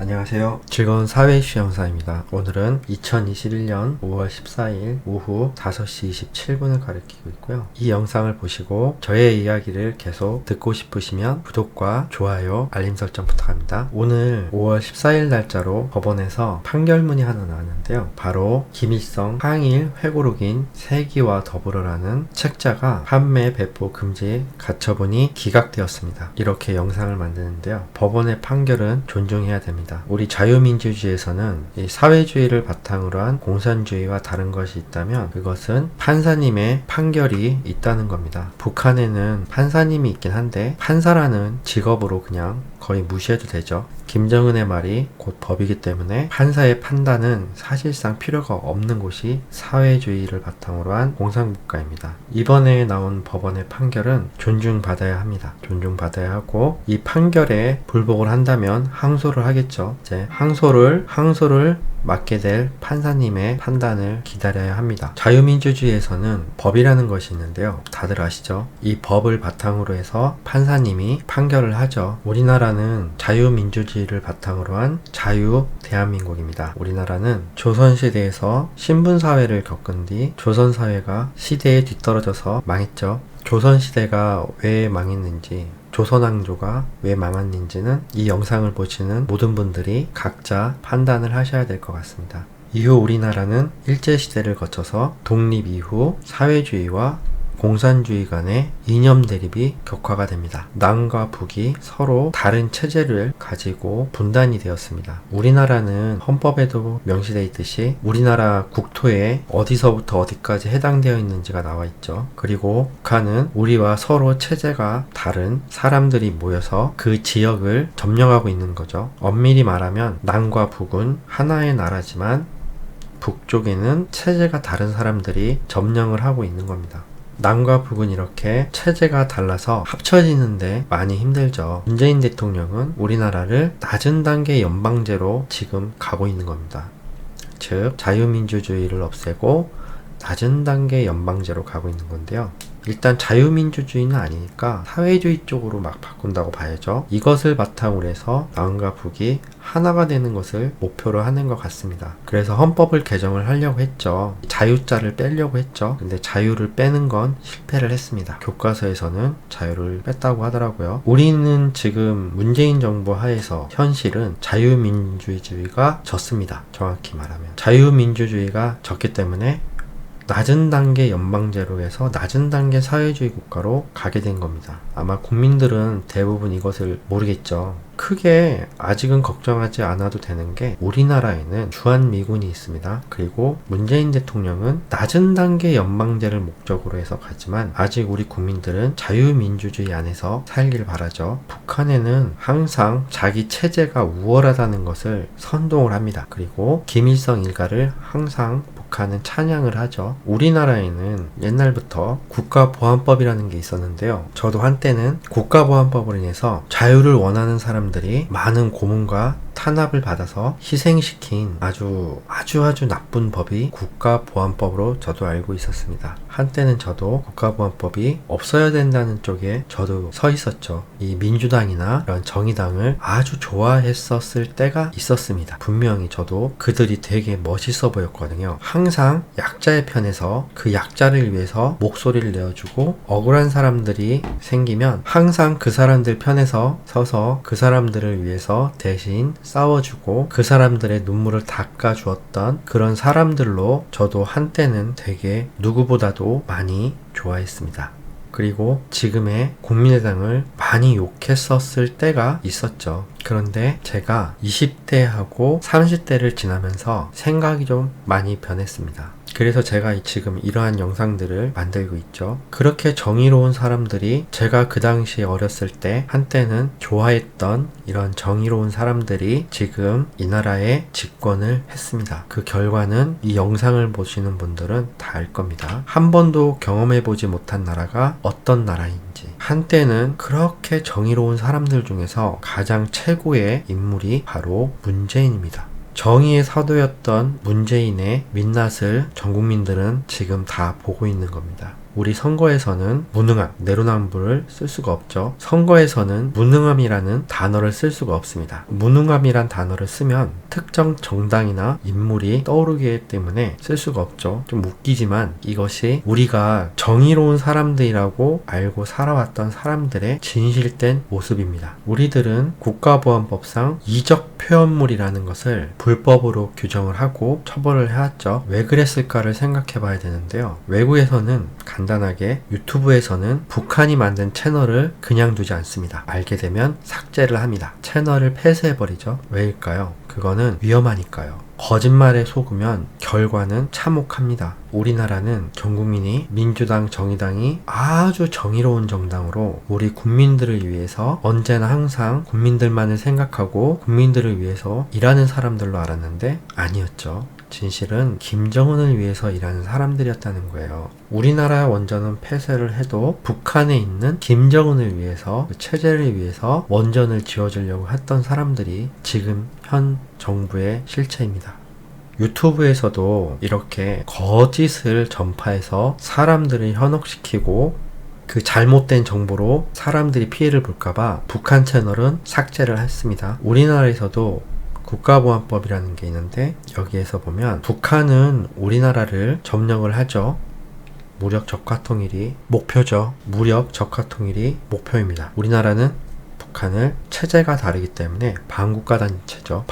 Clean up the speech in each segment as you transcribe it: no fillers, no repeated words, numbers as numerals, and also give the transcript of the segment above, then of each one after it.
안녕하세요. 즐거운 사회 이슈 영상입니다. 오늘은 2021년 5월 14일 오후 5시 27분을 가리키고 있고요. 이 영상을 보시고 저의 이야기를 계속 듣고 싶으시면 구독과 좋아요, 알림 설정 부탁합니다. 오늘 5월 14일 날짜로 법원에서 판결문이 하나 나왔는데요. 바로 김일성 항일 회고록인 세기와 더불어라는 책자가 판매 배포 금지 가처분이 기각되었습니다. 이렇게 영상을 만드는데요. 법원의 판결은 존중해야 됩니다. 우리 자유민주주의에서는 이 사회주의를 바탕으로 한 공산주의와 다른 것이 있다면 그것은 판사님의 판결이 있다는 겁니다. 북한에는 판사님이 있긴 한데 판사라는 직업으로 그냥 거의 무시해도 되죠. 김정은의 말이 곧 법이기 때문에 판사의 판단은 사실상 필요가 없는 곳이 사회주의를 바탕으로 한 공산국가입니다. 이번에 나온 법원의 판결은 존중받아야 합니다. 존중받아야 하고 이 판결에 불복을 한다면 항소를 하겠죠. 이제 항소를 맡게 될 판사님의 판단을 기다려야 합니다. 자유민주주의에서는 법이라는 것이 있는데요. 다들 아시죠? 이 법을 바탕으로 해서 판사님이 판결을 하죠. 우리나라는 자유민주주의를 바탕으로 한 자유 대한민국입니다. 우리나라는 조선시대에서 신분사회를 겪은 뒤 조선사회가 시대에 뒤떨어져서 망했죠. 조선시대가 왜 망했는지, 조선왕조가 왜 망했는지는 이 영상을 보시는 모든 분들이 각자 판단을 하셔야 될 것 같습니다. 이후 우리나라는 일제시대를 거쳐서 독립 이후 사회주의와 공산주의 간의 이념 대립이 격화가 됩니다. 남과 북이 서로 다른 체제를 가지고 분단이 되었습니다. 우리나라는 헌법에도 명시되어 있듯이 우리나라 국토에 어디서부터 어디까지 해당되어 있는지가 나와 있죠. 그리고 북한은 우리와 서로 체제가 다른 사람들이 모여서 그 지역을 점령하고 있는 거죠. 엄밀히 말하면 남과 북은 하나의 나라지만 북쪽에는 체제가 다른 사람들이 점령을 하고 있는 겁니다. 남과 북은 이렇게 체제가 달라서 합쳐지는데 많이 힘들죠. 문재인 대통령은 우리나라를 낮은 단계 연방제로 지금 가고 있는 겁니다. 즉 자유민주주의를 없애고 낮은 단계 연방제로 가고 있는 건데요. 일단 자유민주주의는 아니니까 사회주의 쪽으로 막 바꾼다고 봐야죠. 이것을 바탕으로 해서 남과 북이 하나가 되는 것을 목표로 하는 것 같습니다. 그래서 헌법을 개정을 하려고 했죠. 자유자를 빼려고 했죠. 근데 자유를 빼는 건 실패를 했습니다. 교과서에서는 자유를 뺐다고 하더라고요. 우리는 지금 문재인 정부 하에서 현실은 자유민주주의가 졌습니다. 정확히 말하면 자유민주주의가 졌기 때문에 낮은 단계 연방제로 해서 낮은 단계 사회주의 국가로 가게 된 겁니다. 아마 국민들은 대부분 이것을 모르겠죠. 크게 아직은 걱정하지 않아도 되는 게 우리나라에는 주한미군이 있습니다. 그리고 문재인 대통령은 낮은 단계 연방제를 목적으로 해서 가지만 아직 우리 국민들은 자유민주주의 안에서 살길 바라죠. 북한에는 항상 자기 체제가 우월하다는 것을 선동을 합니다. 그리고 김일성 일가를 항상 북한은 찬양을 하죠. 우리나라에는 옛날부터 국가보안법이라는 게 있었는데요. 저도 한때는 국가보안법으로 인해서 자유를 원하는 사람들이 많은 고문과 탄압을 받아서 희생시킨 아주 나쁜 법이 국가보안법으로 저도 알고 있었습니다. 한때는 저도 국가보안법이 없어야 된다는 쪽에 저도 서 있었죠. 이 민주당이나 이런 정의당을 아주 좋아했었을 때가 있었습니다. 분명히 저도 그들이 되게 멋있어 보였거든요. 항상 약자의 편에서 그 약자를 위해서 목소리를 내어주고 억울한 사람들이 생기면 항상 그 사람들 편에서 서서 그 사람들을 위해서 대신 싸워주고 그 사람들의 눈물을 닦아주었던 그런 사람들로 저도 한때는 되게 누구보다도 많이 좋아했습니다. 그리고 지금의 국민의당을 많이 욕했었을 때가 있었죠. 그런데 제가 20대하고 30대를 지나면서 생각이 좀 많이 변했습니다. 그래서 제가 지금 이러한 영상들을 만들고 있죠. 그렇게 정의로운 사람들이 제가 그 당시에 어렸을 때 한때는 좋아했던 이런 정의로운 사람들이 지금 이 나라에 집권을 했습니다. 그 결과는 이 영상을 보시는 분들은 다 알 겁니다. 한 번도 경험해보지 못한 나라가 어떤 나라인지. 한때는 그렇게 정의로운 사람들 중에서 가장 최고의 인물이 바로 문재인입니다. 정의의 사도였던 문재인의 민낯을 전 국민들은 지금 다 보고 있는 겁니다. 우리 선거에서는 무능함, 내로남불을 쓸 수가 없죠. 선거에서는 무능함이라는 단어를 쓸 수가 없습니다. 무능함이란 단어를 쓰면 특정 정당이나 인물이 떠오르기 때문에 쓸 수가 없죠. 좀 웃기지만 이것이 우리가 정의로운 사람들이라고 알고 살아왔던 사람들의 진실된 모습입니다. 우리들은 국가보안법상 이적 표현물이라는 것을 불법으로 규정을 하고 처벌을 해왔죠. 왜 그랬을까를 생각해 봐야 되는데요. 외국에서는 간단하게 유튜브에서는 북한이 만든 채널을 그냥 두지 않습니다. 알게 되면 삭제를 합니다. 채널을 폐쇄해버리죠. 왜일까요? 그거는 위험하니까요. 거짓말에 속으면 결과는 참혹합니다. 우리나라는 전 국민이 민주당, 정의당이 아주 정의로운 정당으로 우리 국민들을 위해서 언제나 항상 국민들만을 생각하고 국민들을 위해서 일하는 사람들로 알았는데 아니었죠. 진실은 김정은을 위해서 일하는 사람들이었다는 거예요. 우리나라 원전은 폐쇄를 해도 북한에 있는 김정은을 위해서, 그 체제를 위해서 원전을 지어주려고 했던 사람들이 지금 현 정부의 실체입니다. 유튜브에서도 이렇게 거짓을 전파해서 사람들을 현혹시키고 그 잘못된 정보로 사람들이 피해를 볼까봐 북한 채널은 삭제를 했습니다. 우리나라에서도 국가보안법이라는 게 있는데 여기에서 보면 북한은 우리나라를 점령을 하죠. 무력 적화 통일이 목표죠. 무력 적화 통일이 목표입니다. 우리나라는 북한을 체제가 다르기 때문에 반국가단체죠.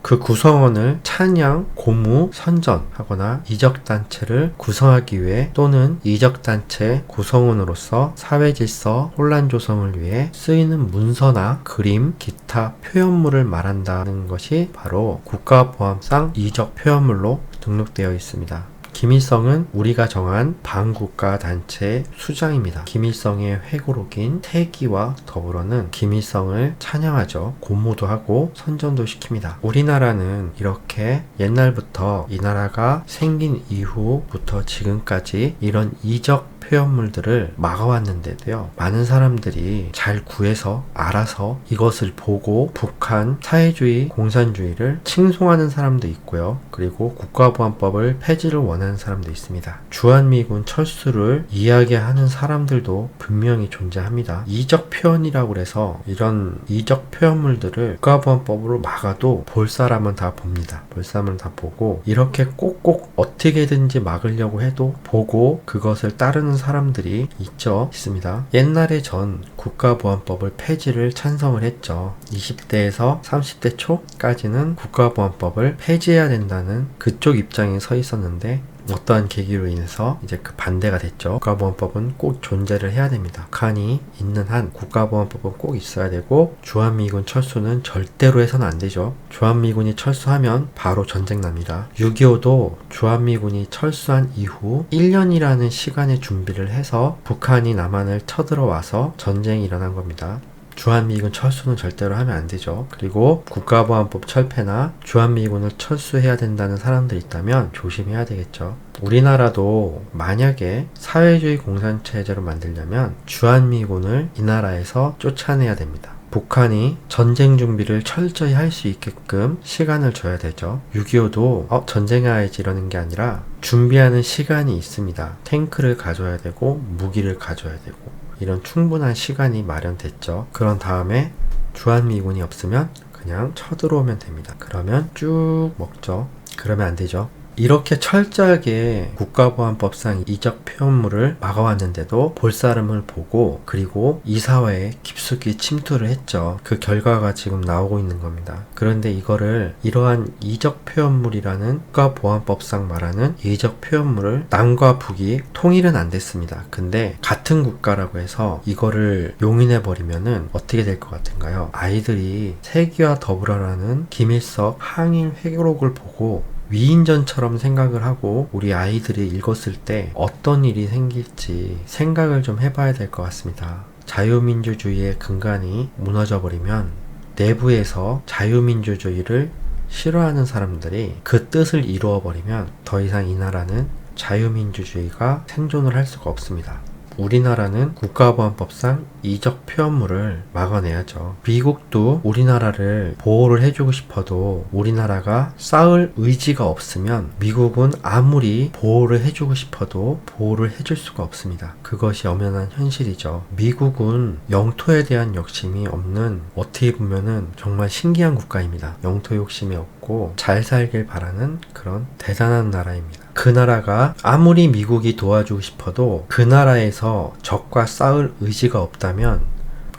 그 구성원을 찬양, 고무, 선전하거나 이적단체를 구성하기 위해 또는 이적단체 구성원으로서 사회질서 혼란 조성을 위해 쓰이는 문서나 그림, 기타 표현물을 말한다는 것이 바로 국가보안상 이적 표현물로 등록되어 있습니다. 김일성은 우리가 정한 반국가 단체의 수장입니다. 김일성의 회고록인 태기와 더불어는 김일성을 찬양하죠. 고무도 하고 선전도 시킵니다. 우리나라는 이렇게 옛날부터 이 나라가 생긴 이후부터 지금까지 이런 이적 표현물들을 막아왔는데도요. 많은 사람들이 잘 구해서 알아서 이것을 보고 북한 사회주의, 공산주의를 칭송하는 사람도 있고요. 그리고 국가보안법을 폐지를 원하는 사람도 있습니다. 주한미군 철수를 이야기하는 사람들도 분명히 존재합니다. 이적 표현이라고 해서 이런 이적 표현물들을 국가보안법으로 막아도 볼 사람은 다 봅니다. 볼 사람은 다 보고 이렇게 꼭꼭 어떻게든지 막으려고 해도 보고 그것을 따르는 사람들이 있습니다. 옛날에 전 국가보안법을 폐지를 찬성을 했죠. 20대에서 30대 초까지는 국가보안법을 폐지해야 된다는 그쪽 입장에 서 있었는데 어떠한 계기로 인해서 이제 그 반대가 됐죠. 국가보안법은 꼭 존재를 해야 됩니다. 북한이 있는 한 국가보안법은 꼭 있어야 되고 주한미군 철수는 절대로 해서는 안 되죠. 주한미군이 철수하면 바로 전쟁 납니다. 6.25도 주한미군이 철수한 이후 1년이라는 시간의 준비를 해서 북한이 남한을 쳐들어와서 전쟁이 일어난 겁니다. 주한미군 철수는 절대로 하면 안 되죠. 그리고 국가보안법 철폐나 주한미군을 철수해야 된다는 사람들이 있다면 조심해야 되겠죠. 우리나라도 만약에 사회주의 공산체제로 만들려면 주한미군을 이 나라에서 쫓아내야 됩니다. 북한이 전쟁 준비를 철저히 할 수 있게끔 시간을 줘야 되죠. 6.25도 전쟁해야지 이러는 게 아니라 준비하는 시간이 있습니다. 탱크를 가져야 되고 무기를 가져야 되고 이런 충분한 시간이 마련됐죠. 그런 다음에 주한미군이 없으면 그냥 쳐들어오면 됩니다. 그러면 쭉 먹죠. 그러면 안 되죠. 이렇게 철저하게 국가보안법상 이적 표현물을 막아왔는데도 볼 사람을 보고 그리고 이 사회에 깊숙이 침투를 했죠. 그 결과가 지금 나오고 있는 겁니다. 그런데 이러한 이적 표현물이라는 국가보안법상 말하는 이적 표현물을 남과 북이 통일은 안 됐습니다. 근데 같은 국가라고 해서 이거를 용인해버리면은 어떻게 될 것 같은가요? 아이들이 세기와 더불어라는 김일성 항일 회고록을 보고 위인전처럼 생각을 하고 우리 아이들이 읽었을 때 어떤 일이 생길지 생각을 좀 해봐야 될 것 같습니다. 자유민주주의의 근간이 무너져버리면 내부에서 자유민주주의를 싫어하는 사람들이 그 뜻을 이루어버리면 더 이상 이 나라는 자유민주주의가 생존을 할 수가 없습니다. 우리나라는 국가보안법상 이적 표현물을 막아내야죠. 미국도 우리나라를 보호를 해주고 싶어도 우리나라가 싸울 의지가 없으면 미국은 아무리 보호를 해주고 싶어도 보호를 해줄 수가 없습니다. 그것이 엄연한 현실이죠. 미국은 영토에 대한 욕심이 없는, 어떻게 보면은 정말 신기한 국가입니다. 영토 욕심이 없고 잘 살길 바라는 그런 대단한 나라입니다. 그 나라가 아무리 미국이 도와주고 싶어도 그 나라에서 적과 싸울 의지가 없다면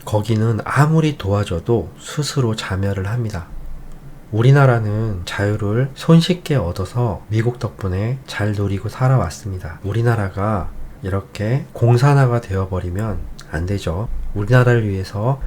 거기는 아무리 도와줘도 스스로 자멸을 합니다. 우리나라는 자유를 손쉽게 얻어서 미국 덕분에 잘 누리고 살아왔습니다. 우리나라가 이렇게 공산화가 되어버리면 안 되죠. 우리나라를 위해서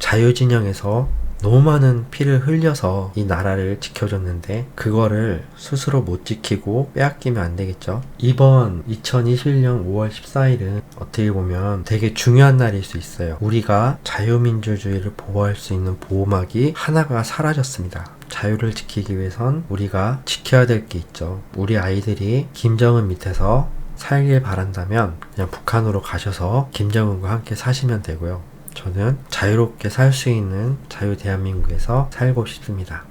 자유진영에서 너무 많은 피를 흘려서 이 나라를 지켜줬는데 그거를 스스로 못 지키고 빼앗기면 안 되겠죠. 이번 2021년 5월 14일은 어떻게 보면 되게 중요한 날일 수 있어요. 우리가 자유민주주의를 보호할 수 있는 보호막이 하나가 사라졌습니다. 자유를 지키기 위해선 우리가 지켜야 될 게 있죠. 우리 아이들이 김정은 밑에서 살길 바란다면 그냥 북한으로 가셔서 김정은과 함께 사시면 되고요. 저는 자유롭게 살 수 있는 자유 대한민국에서 살고 싶습니다.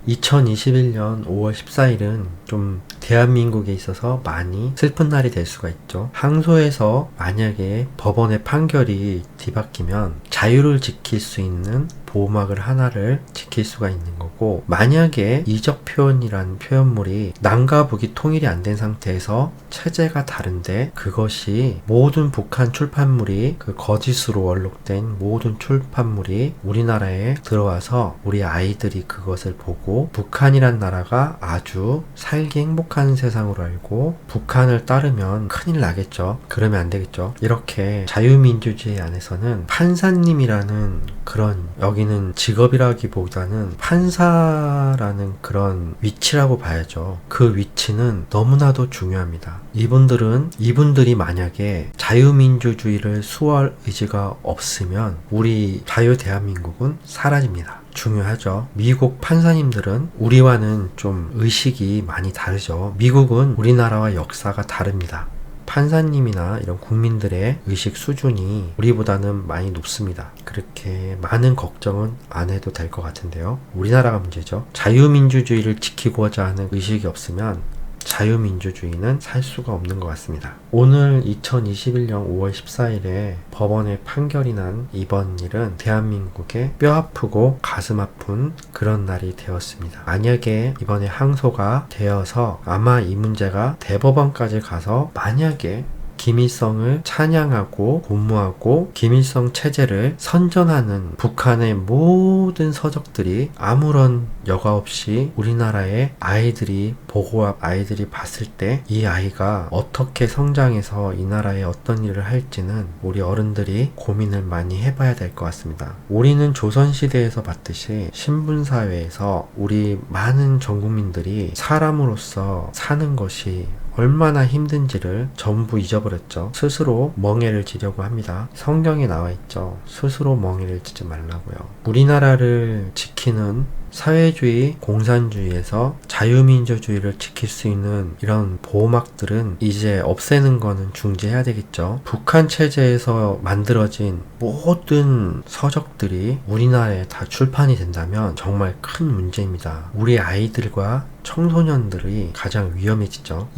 2021년 5월 14일은 좀 대한민국에 있어서 많이 슬픈 날이 될 수가 있죠. 항소에서 만약에 법원의 판결이 뒤바뀌면 자유를 지킬 수 있는 보호막을 하나를 지킬 수가 있는 거고, 만약에 이적 표현이라는 표현물이 남과 북이 통일이 안 된 상태에서 체제가 다른데 그것이 모든 북한 출판물이 그 거짓으로 원록된 모든 출판물이 우리나라에 들어와서 우리 아이들이 그것을 보고 북한이란 나라가 아주 살기 행복한 세상으로 알고 북한을 따르면 큰일 나겠죠. 그러면 안 되겠죠. 이렇게 자유민주주의 안에서는 판사님이라는 그런, 여기는 직업이라기보다는 판사라는 그런 위치라고 봐야죠. 그 위치는 너무나도 중요합니다. 이분들이 만약에 자유민주주의를 수호할 의지가 없으면 우리 자유 대한민국은 사라집니다. 중요하죠. 미국 판사님들은 우리와는 좀 의식이 많이 다르죠. 미국은 우리나라와 역사가 다릅니다. 판사님이나 이런 국민들의 의식 수준이 우리보다는 많이 높습니다. 그렇게 많은 걱정은 안 해도 될 것 같은데요. 우리나라가 문제죠. 자유민주주의를 지키고자 하는 의식이 없으면 자유민주주의는 살 수가 없는 것 같습니다. 오늘 2021년 5월 14일에 법원의 판결이 난 이번 일은 대한민국의 뼈아프고 가슴 아픈 그런 날이 되었습니다. 만약에 이번에 항소가 되어서 아마 이 문제가 대법원까지 가서 만약에 김일성을 찬양하고 고무하고 김일성 체제를 선전하는 북한의 모든 서적들이 아무런 여과 없이 우리나라의 아이들이 보고 아이들이 봤을 때 이 아이가 어떻게 성장해서 이 나라에 어떤 일을 할지는 우리 어른들이 고민을 많이 해봐야 될 것 같습니다. 우리는 조선시대에서 봤듯이 신분사회에서 우리 많은 전국민들이 사람으로서 사는 것이 얼마나 힘든지를 전부 잊어버렸죠. 스스로 멍해를 지려고 합니다. 성경에 나와 있죠. 스스로 멍해를 지지 말라고요. 우리나라를 지키는 사회주의, 공산주의에서 자유민주주의를 지킬 수 있는 이런 보호막들은 이제 없애는 거는 중지해야 되겠죠. 북한 체제에서 만들어진 모든 서적들이 우리나라에 다 출판이 된다면 정말 큰 문제입니다. 우리 아이들과 청소년들이 가장 위험해지죠.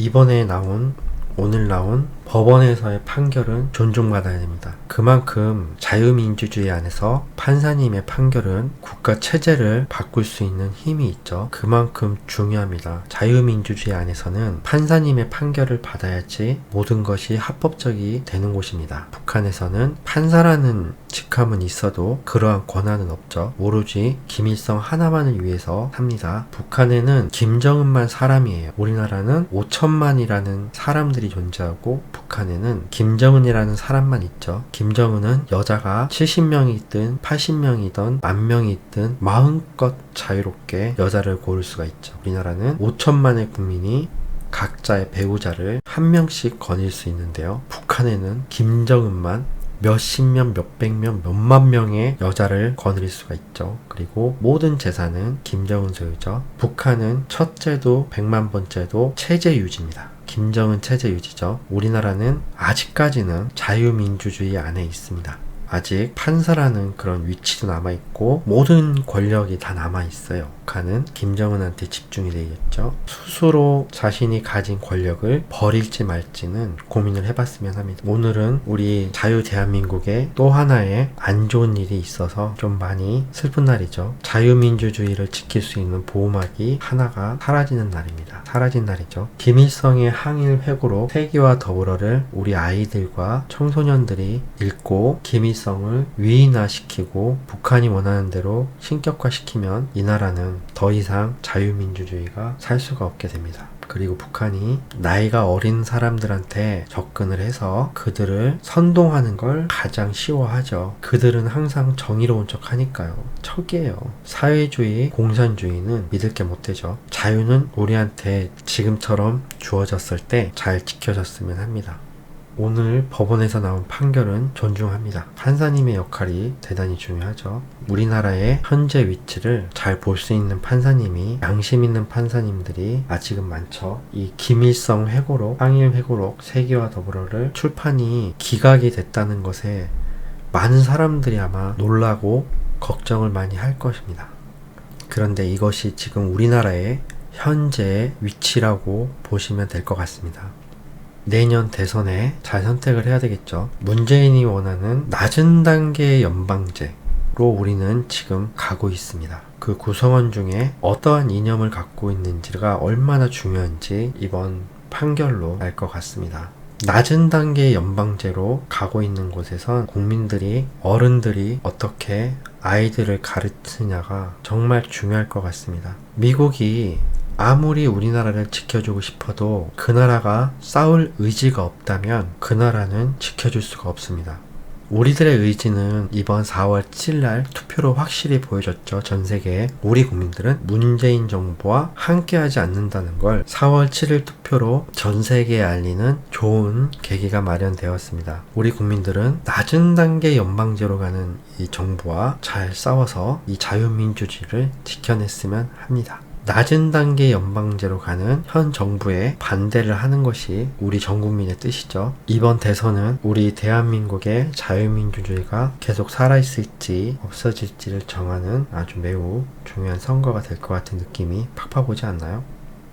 오늘 나온 법원에서의 판결은 존중받아야 됩니다. 그만큼 자유민주주의 안에서 판사님의 판결은 국가 체제를 바꿀 수 있는 힘이 있죠. 그만큼 중요합니다. 자유민주주의 안에서는 판사님의 판결을 받아야지 모든 것이 합법적이 되는 곳입니다. 북한에서는 판사라는 직함은 있어도 그러한 권한은 없죠. 오로지 김일성 하나만을 위해서 삽니다. 북한에는 김정은만 사람이에요. 우리나라는 5천만이라는 사람들이 존재하고 북한에는 김정은이라는 사람만 있죠. 김정은은 여자가 70명이 있든 80명이든 10,000명이 있든 마음껏 자유롭게 여자를 고를 수가 있죠. 우리나라는 5천만의 국민이 각자의 배우자를 한 명씩 거닐 수 있는데요. 북한에는 김정은만 몇십 명, 몇백 명, 몇만 명의 여자를 거느릴 수가 있죠. 그리고 모든 재산은 김정은 소유죠. 북한은 첫째도 100만 번째도 체제 유지입니다. 김정은 체제 유지죠. 우리나라는 아직까지는 자유민주주의 안에 있습니다. 아직 판사라는 그런 위치도 남아있고 모든 권력이 다 남아있어요. 북한은 김정은한테 집중이 되겠죠. 스스로 자신이 가진 권력을 버릴지 말지는 고민을 해봤으면 합니다. 오늘은 우리 자유 대한민국에 또 하나의 안 좋은 일이 있어서 좀 많이 슬픈 날이죠. 자유민주주의를 지킬 수 있는 보호막이 하나가 사라지는 날입니다. 사라진 날이죠. 김일성의 항일 회고록 세기와 더불어를 우리 아이들과 청소년들이 읽고 김일성을 위인화시키고 북한이 원하는 대로 신격화시키면 이 나라는 더 이상 자유민주주의가 살 수가 없게 됩니다. 그리고 북한이 나이가 어린 사람들한테 접근을 해서 그들을 선동하는 걸 가장 쉬워하죠. 그들은 항상 정의로운 척 하니까요. 척이에요. 사회주의, 공산주의는 믿을 게 못 되죠. 자유는 우리한테 지금처럼 주어졌을 때 잘 지켜졌으면 합니다. 오늘 법원에서 나온 판결은 존중합니다. 판사님의 역할이 대단히 중요하죠. 우리나라의 현재 위치를 잘 볼 수 있는 판사님이, 양심 있는 판사님들이 아직은 많죠. 이 김일성 회고록, 항일 회고록, 세기와 더불어를 출판이 기각이 됐다는 것에 많은 사람들이 아마 놀라고 걱정을 많이 할 것입니다. 그런데 이것이 지금 우리나라의 현재의 위치라고 보시면 될 것 같습니다. 내년 대선에 잘 선택을 해야 되겠죠. 문재인이 원하는 낮은 단계의 연방제로 우리는 지금 가고 있습니다. 그 구성원 중에 어떠한 이념을 갖고 있는지가 얼마나 중요한지 이번 판결로 알 것 같습니다. 낮은 단계의 연방제로 가고 있는 곳에선 국민들이, 어른들이 어떻게 아이들을 가르치느냐가 정말 중요할 것 같습니다. 미국이 아무리 우리나라를 지켜주고 싶어도 그 나라가 싸울 의지가 없다면 그 나라는 지켜줄 수가 없습니다. 우리들의 의지는 이번 4월 7일 투표로 확실히 보여줬죠. 전 세계에. 우리 국민들은 문재인 정부와 함께하지 않는다는 걸 4월 7일 투표로 전 세계에 알리는 좋은 계기가 마련되었습니다. 우리 국민들은 낮은 단계 연방제로 가는 이 정부와 잘 싸워서 이 자유민주주의를 지켜냈으면 합니다. 낮은 단계 연방제로 가는 현 정부에 반대를 하는 것이 우리 전 국민의 뜻이죠. 이번 대선은 우리 대한민국의 자유민주주의가 계속 살아있을지 없어질지를 정하는 아주 매우 중요한 선거가 될 것 같은 느낌이 팍팍 오지 않나요?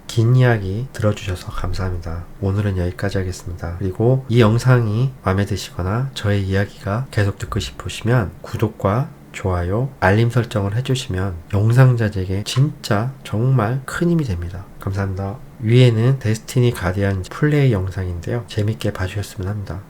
긴 이야기 들어주셔서 감사합니다. 오늘은 여기까지 하겠습니다. 그리고 이 영상이 마음에 드시거나 저의 이야기가 계속 듣고 싶으시면 구독과 좋아요, 알림 설정을 해주시면 영상 자재에 진짜 정말 큰 힘이 됩니다. 감사합니다. 위에는 데스티니 가디언 플레이 영상인데요. 재밌게 봐주셨으면 합니다.